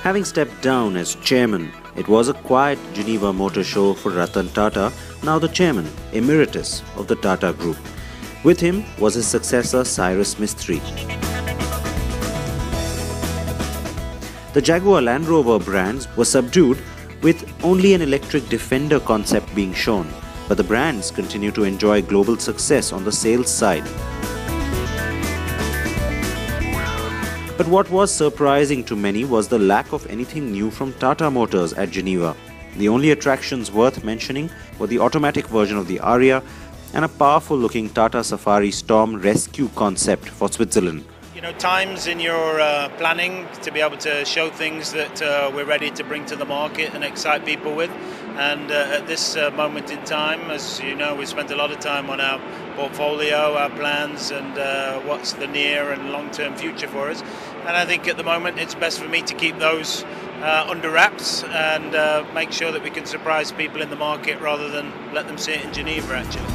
Having stepped down as chairman, it was a quiet Geneva Motor Show for Ratan Tata, now the chairman emeritus of the Tata Group. With him was his successor Cyrus Mistry. The Jaguar Land Rover brands were subdued with only an electric Defender concept being shown, but the brands continue to enjoy global success on the sales side. But what was surprising to many was the lack of anything new from Tata Motors at Geneva. The only attractions worth mentioning were the automatic version of the Aria and a powerful-looking Tata Safari Storm Rescue concept for Switzerland. Times in your planning to be able to show things that we're ready to bring to the market and excite people with. And at this moment in time, as you know, we spent a lot of time on our portfolio, our plans, and what's the near and long-term future for us. And I think at the moment it's best for me to keep those under wraps and make sure that we can surprise people in the market rather than let them see it in Geneva, actually.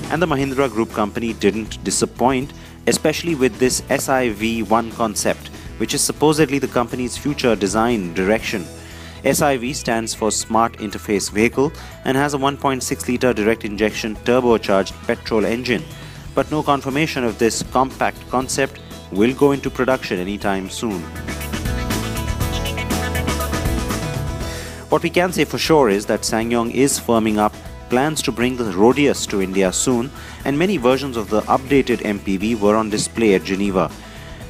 And the Mahindra Group company didn't disappoint, especially with this SIV1 concept, which is supposedly the company's future design direction. SIV stands for Smart Interface Vehicle and has a 1.6-litre direct injection turbocharged petrol engine. But no confirmation of this compact concept will go into production anytime soon. What we can say for sure is that SsangYong is firming up plans to bring the Rodius to India soon, and many versions of the updated MPV were on display at Geneva.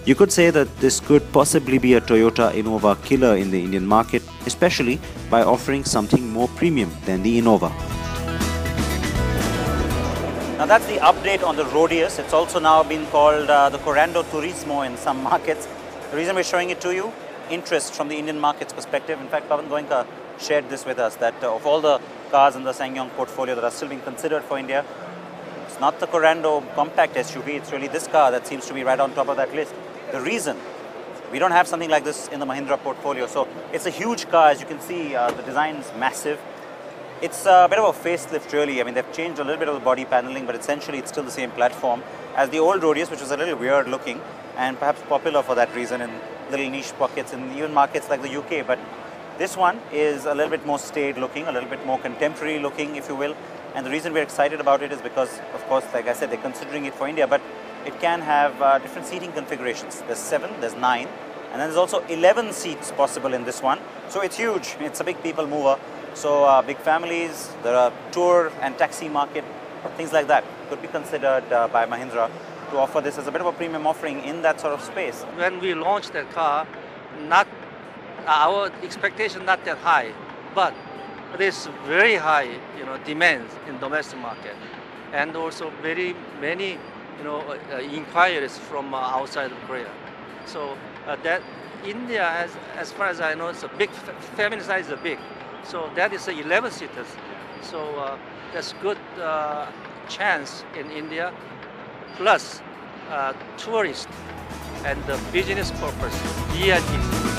You could say that this could possibly be a Toyota Innova killer in the Indian market, especially by offering something more premium than the Innova. Now that's the update on the Rodius. It's also now been called the Corando Turismo in some markets. The reason we're showing it to you, interest from the Indian market's perspective. In fact, Pavan Goenka shared this with us, that of all the cars in the SsangYong portfolio that are still being considered for India, it's not the Corando compact SUV, it's really this car that seems to be right on top of that list. The reason, we don't have something like this in the Mahindra portfolio, so it's a huge car. As you can see, the design is massive. It's a bit of a facelift really. I mean, they've changed a little bit of the body paneling, but essentially it's still the same platform as the old Rodius, which was a little weird looking and perhaps popular for that reason in little niche pockets in even markets like the UK. But this one is a little bit more staid looking, a little bit more contemporary looking, if you will. And the reason we're excited about it is because, of course, like I said, they're considering it for India, but it can have different seating configurations. There's 7, there's 9, and then there's also 11 seats possible in this one. So it's huge. It's a big people mover. So big families, there are tour and taxi market, things like that could be considered by Mahindra to offer this as a bit of a premium offering in that sort of space. When we launched that car, our expectation not that high, but there's very high, demand in domestic market, and also very many, inquiries from outside of Korea. So that India, as far as I know, it's a big family size is big. So that is 11 seaters. So that's good chance in India, plus tourists and the business purpose, VIP.